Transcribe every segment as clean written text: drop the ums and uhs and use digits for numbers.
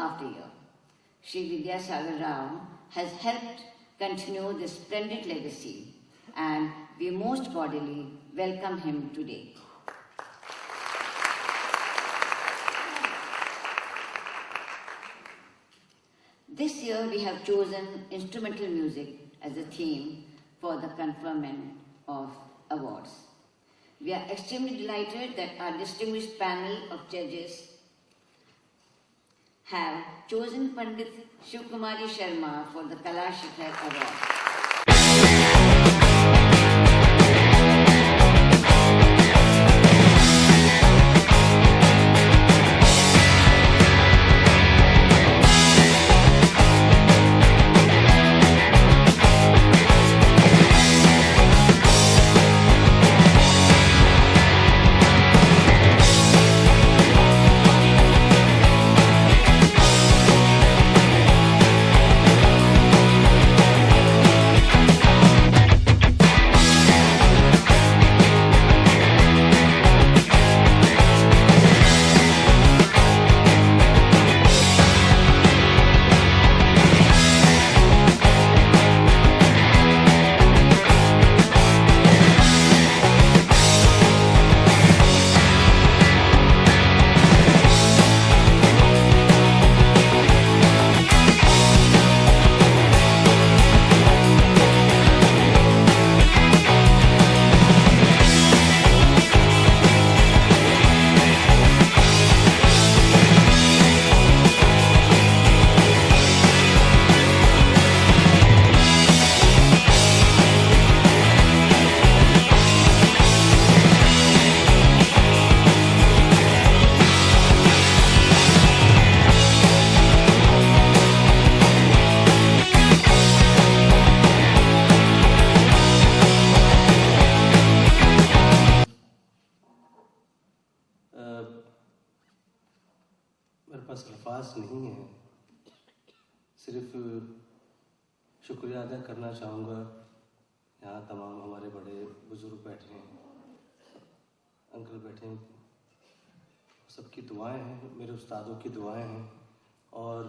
after year. Shri Vidyasagar Rao has helped continue this splendid legacy, and we most cordially welcome him today. This year we have chosen instrumental music as a theme for the conferment of awards. We are extremely delighted that our distinguished panel of judges have chosen Pandit Shivkumari Sharma for the Kala Shikhar Award. मेरे पास अल्फाज नहीं है, सिर्फ शुक्रिया अदा करना चाहूँगा। यहाँ तमाम हमारे बड़े बुजुर्ग बैठे हैं, अंकल बैठे हैं, सबकी दुआएं हैं, मेरे उस्तादों की दुआएं हैं, और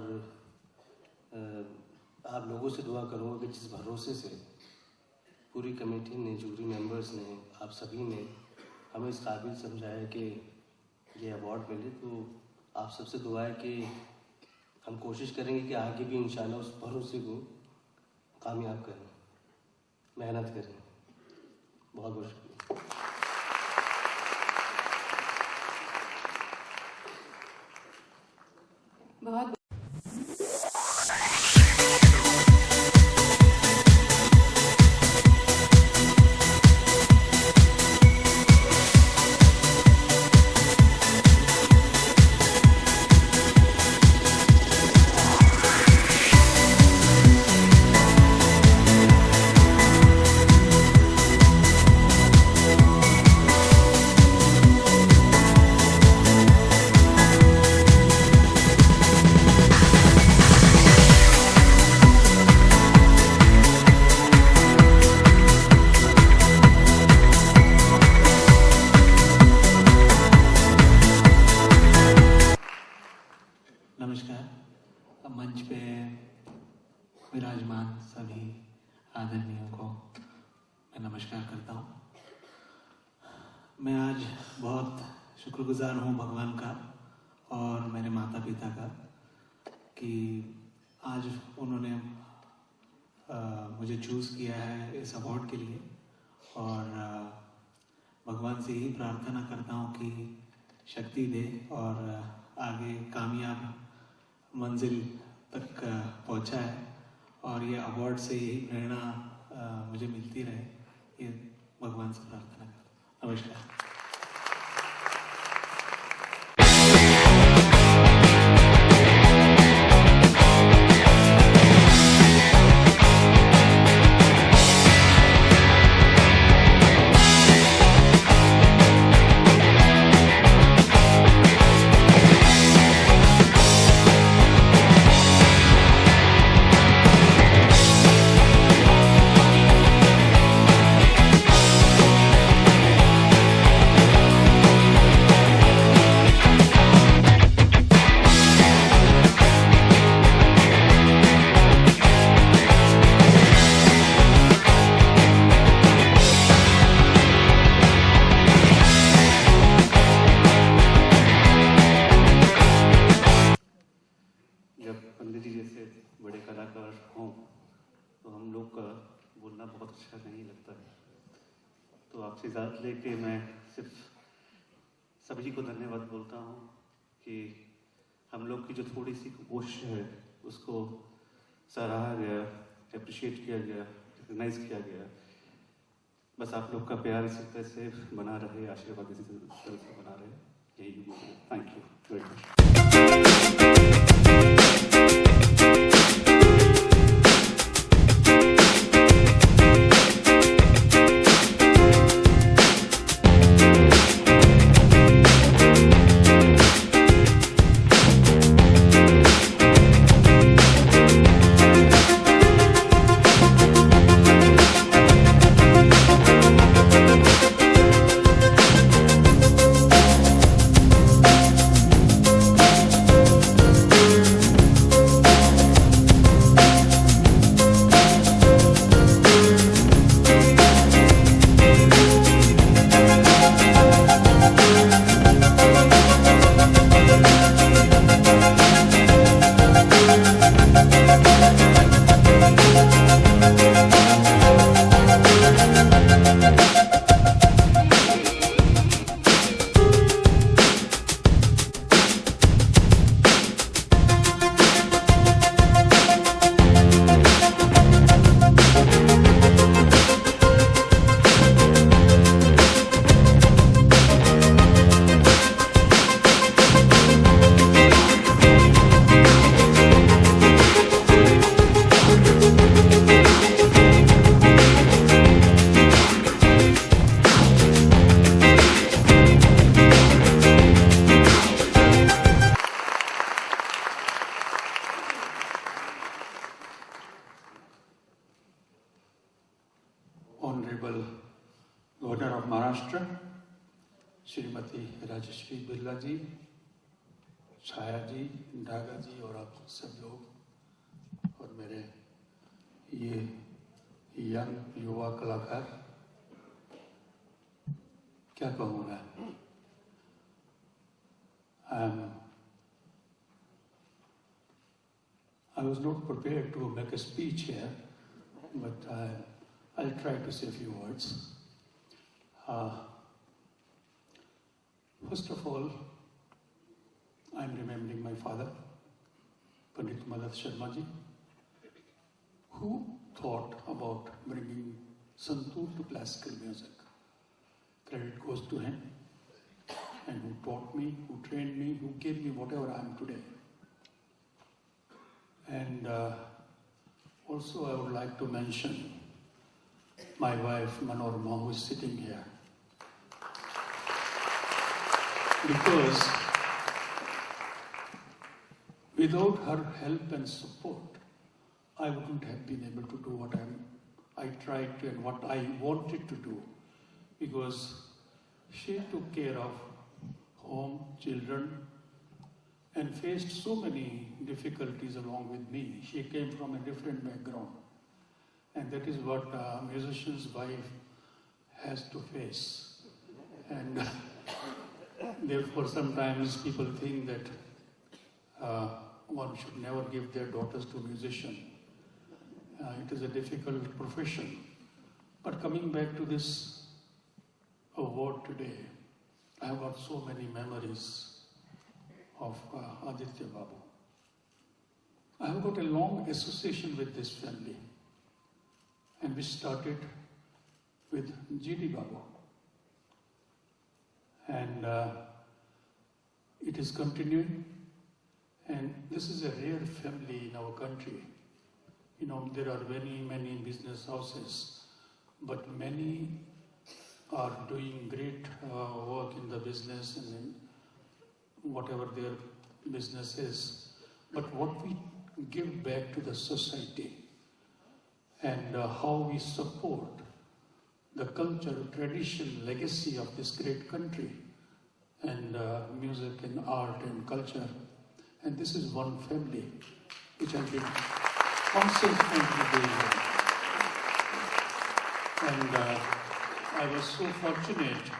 आप लोगों से दुआ करूँगा कि जिस भरोसे से पूरी कमेटी ने, जूरी मेंबर्स ने, आप सभी ने हमें इस काबिल समझा है कि ये अवार्ड मिले, तो आप सबसे दुआ है कि हम कोशिश करेंगे कि आगे भी इंशाल्लाह उस भरोसे को कामयाब करें, मेहनत करें। बहुत बहुत शुक्रिया। बहुत नमस्कार। मंच पे विराजमान सभी आदरणीयों को मैं नमस्कार करता हूँ। मैं आज बहुत शुक्रगुजार हूँ भगवान का और मेरे माता पिता का कि आज उन्होंने मुझे चूज़ किया है इस अवार्ड के लिए, और भगवान से ही प्रार्थना करता हूँ कि शक्ति दे और आगे कामयाब मंजिल तक पहुँचाए, और ये अवार्ड से यही प्रेरणा मुझे मिलती रहे, ये भगवान से प्रार्थना करता हूँ। नमस्कार। पंडित जी जैसे बड़े कलाकार हों तो हम लोग का बोलना बहुत अच्छा नहीं लगता है। तो आपसे इजाज़त लेके मैं सिर्फ सभी को धन्यवाद बोलता हूँ कि हम लोग की जो थोड़ी सी कोशिश है उसको सराहा गया, अप्रिशिएट किया गया, रिकग्नाइज किया गया। बस आप लोग का प्यार इसी तरह से बना रहे, आशीर्वाद इसी तरह से बना रहे, यही thank you very much. Honorable Governor of Maharashtra, Shrimati Rajshree Birla ji, Chhaya ji, Daga ji और आप सब लोग और मेरे ये यंग युवा कलाकार, क्या कहूँ मैं? I was not prepared to make a speech here, but I'll try to say a few words. First of all, I'm remembering my father, Pandit Madhav Sharma ji, who thought about bringing santoor to classical music. Credit goes to him, and who taught me, who trained me, who gave me whatever I am today. And also I would like to mention my wife Manorama, who is sitting here. Because without her help and support, I wouldn't have been able to do what I tried to and what I wanted to do. Because she took care of home, children, and faced so many difficulties along with me. She came from a different background. And that is what a musician's wife has to face. And therefore, sometimes people think that one should never give their daughters to a musician. It is a difficult profession. But coming back to this award today, I have got so many memories of Aditya Babu. I have got a long association with this family, and we started with G.D. Babu. And it is continuing, and this is a rare family in our country. You know, there are many business houses, but many are doing great work in the business and in whatever their business is. But what we give back to the society and how we support the culture, tradition, legacy of this great country and music and art and culture. And this is one family which I've been constantly doing. And I was so fortunate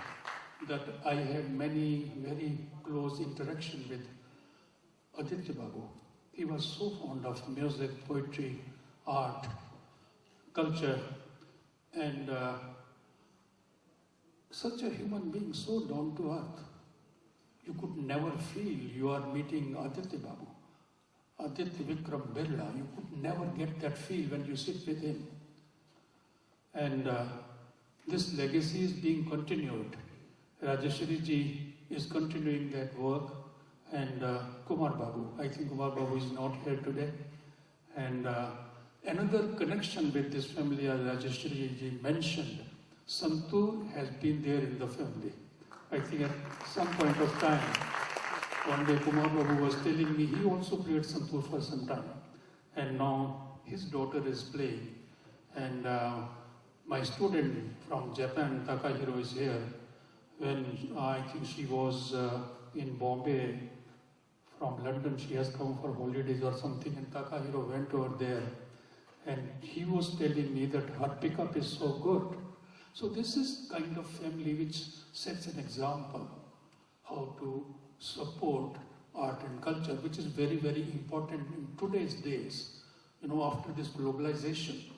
that I had many very close interaction with Aditya Babu. He was so fond of music, poetry, art, culture, and such a human being, so down to earth. You could never feel you are meeting Aditya Babu, Aditya Vikram Birla. You could never get that feel when you sit with him. And this legacy is being continued. Rajeshwari ji is continuing that work, and Kumar Babu. I think Kumar Babu is not here today. And another connection with this family, as Rajeshwari ji mentioned, Santoor has been there in the family. I think at some point of time, one day Kumar Babu was telling me he also played Santoor for some time. And now his daughter is playing. And my student from Japan, Takahiro, is here. When I think she was in Bombay, from London, she has come for holidays or something, and Takahiro went over there. And he was telling me that her pickup is so good. So this is kind of family which sets an example how to support art and culture, which is very, very important in today's days. You know, after this globalization,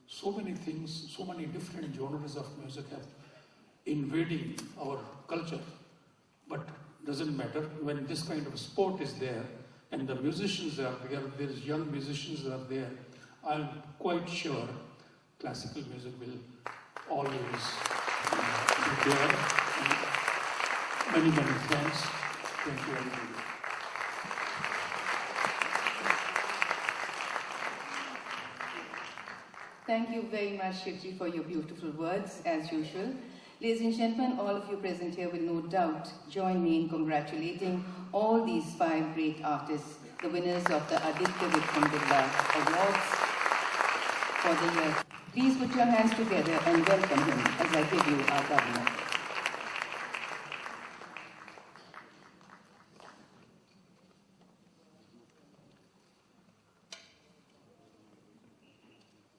so many things, so many different genres of music have invading our culture. But doesn't matter, when this kind of sport is there and the musicians are there, there's young musicians are there, I'm quite sure classical music will always be there. And many, many thanks. Thank you, everybody. Thank you very much, Shivji, for your beautiful words, as usual. Ladies and gentlemen, all of you present here will no doubt join me in congratulating all these 5 great artists, the winners of the Aditya Vikram Birla Awards for the year. Please put your hands together and welcome him as I give you our governor.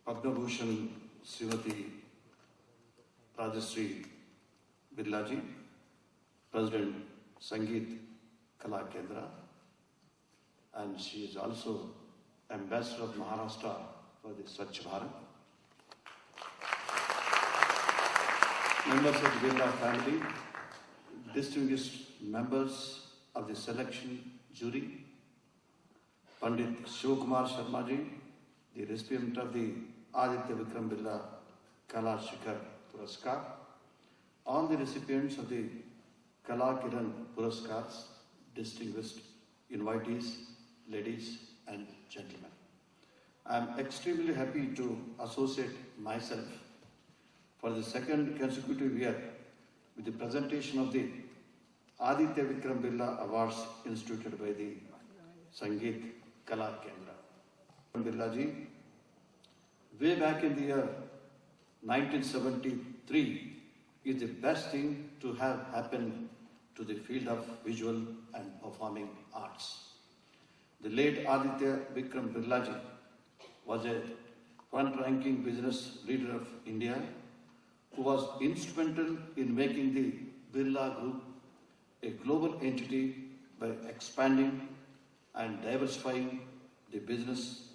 Padma Bhushan Srimati Rajeshwari Birla ji, President Sangeet Kala Kendra, and she is also Ambassador of Maharashtra for the Swachh Bharat. Members of the Birla family, distinguished members of the selection jury, Pandit Shivkumar Sharma ji, the recipient of the Aditya Vikram Birla Kala Shikhar Puraskar, all the recipients of the Kala Kiran Puraskars, distinguished invitees, ladies and gentlemen. I am extremely happy to associate myself for the second consecutive year with the presentation of the Aditya Vikram Birla Awards instituted by the Sangeet Kala Kendra. Birla ji, way back in the year 1973, is the best thing to have happened to the field of visual and performing arts. The late Aditya Vikram Birla ji was a front-ranking business leader of India who was instrumental in making the Birla Group a global entity by expanding and diversifying the business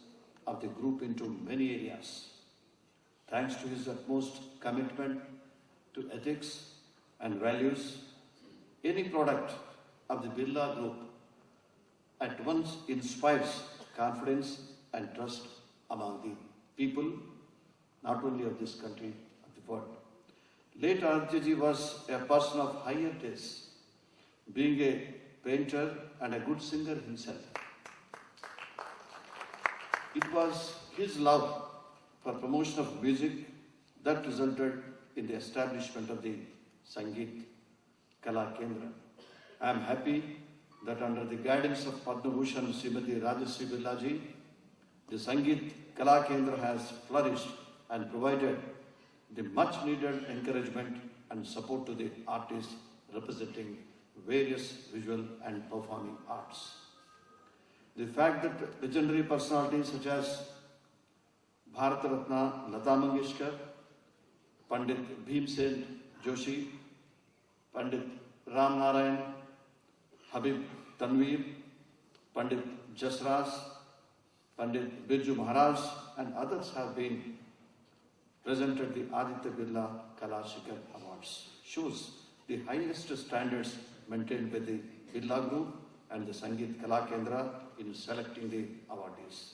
of the group into many areas. Thanks to his utmost commitment to ethics and values, any product of the Birla Group at once inspires confidence and trust among the people, not only of this country, of the world. Late Aditya ji was a person of higher taste, being a painter and a good singer himself. It was his love for promotion of music that resulted in the establishment of the Sangeet Kala Kendra. I am happy that under the guidance of Padma Bhushan Srimati Rajeshwari Birla ji, the Sangeet Kala Kendra has flourished and provided the much needed encouragement and support to the artists representing various visual and performing arts. The fact that legendary personalities such as Bharat Ratna Lata Mangeshkar, Pandit Bhimsen Joshi, Pandit Ram Narayan, Habib Tanveer, Pandit Jasraj, Pandit Birju Maharaj and others have been presented the Aditya Birla Kala Shikhar Awards. Shows the highest standards maintained by the Birla Group and the Sangeet Kala Kendra in selecting the awardees.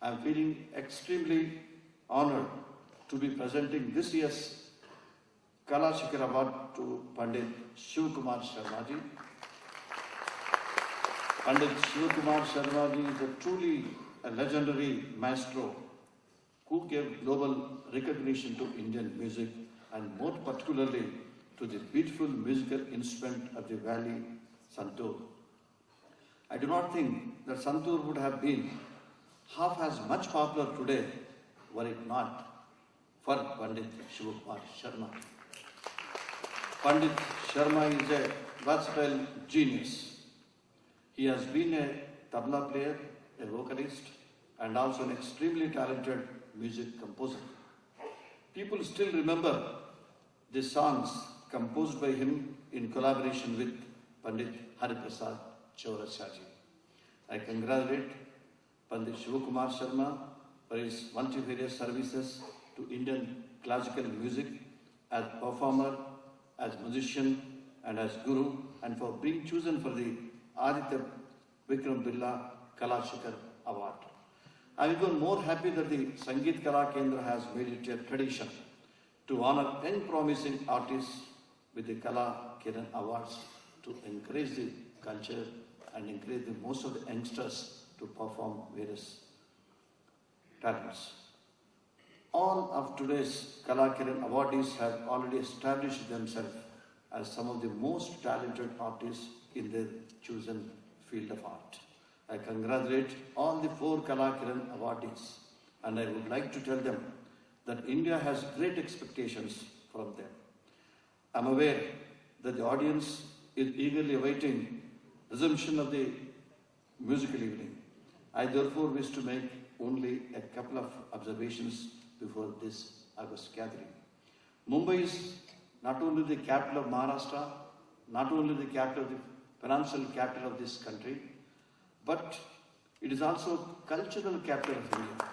I am feeling extremely honored to be presenting this year's Kala Shikhar Award to Pandit Shiv Kumar Sharma ji. Pandit Shiv Kumar Sharma ji is truly a legendary maestro who gave global recognition to Indian music and more particularly to the beautiful musical instrument of the valley, Santoor. I do not think that Santoor would have been half as much popular today were it not for Pandit Shiv Kumar Sharma. Pandit Sharma is a versatile genius. He has been a tabla player, a vocalist, and also an extremely talented music composer. People still remember the songs composed by him in collaboration with Pandit Hariprasad Chaurasia ji. I congratulate Pandit Shiv Kumar Sharma for his multifarious services to Indian classical music as performer, as musician and as guru, and for being chosen for the Aditya Vikram Birla Kala Shikhar Award. I am even more happy that the Sangeet Kala Kendra has made it a tradition to honor young promising artists with the Kala Kiran Awards to encourage the culture and encourage the most of the youngsters to perform various talents. All of today's Kala Kiran awardees have already established themselves as some of the most talented artists in their chosen field of art. I congratulate all the 4 Kala Kiran awardees and I would like to tell them that India has great expectations from them. I am aware that the audience is eagerly awaiting resumption of the musical evening. I therefore wish to make only a couple of observations before this August gathering. Mumbai is not only the capital of Maharashtra, not only the capital of the financial capital of this country, but it is also cultural capital of India.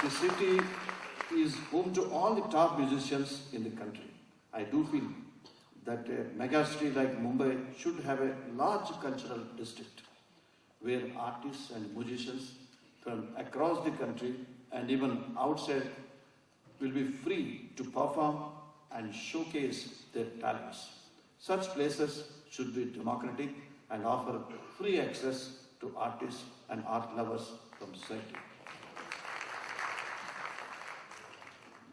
The city is home to all the top musicians in the country. I do feel that a mega city like Mumbai should have a large cultural district where artists and musicians from across the country and even outside will be free to perform and showcase their talents. Such places should be democratic and offer free access to artists and art lovers from society.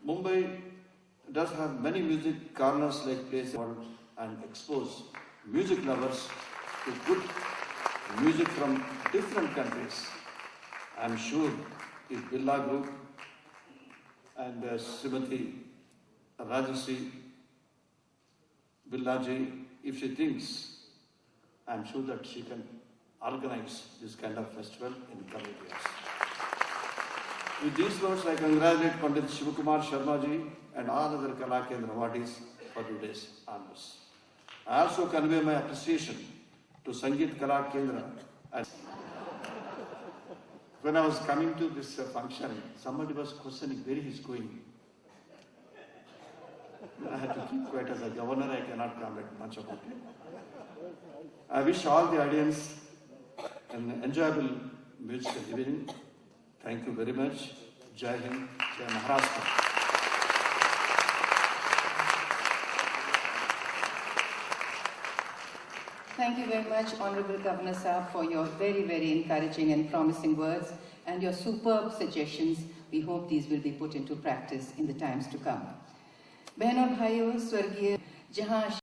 Mumbai does have many music corners like places and expose music lovers to good music from different countries. I am sure if Birla Group and Srimati Rajasri Birlaji, if she thinks, I am sure that she can organize this kind of festival in coming years. With these words, I congratulate Pandit Shiv Kumar Sharma ji and all other Kala Kendra awardees for today's honors. I also convey my appreciation to Sangeet Kala Kendra. When I was coming to this function, somebody was questioning where he is going. I had to keep quiet as a governor, I cannot comment much about it. I wish all the audience an enjoyable musical evening. Thank you very much. Jai Hind, Jai Maharashtra. Thank you very much, Honorable Governor Saab, for your very, very encouraging and promising words and your superb suggestions. We hope these will be put into practice in the times to come. Behen aur bhaiyo, Swargiya Jahan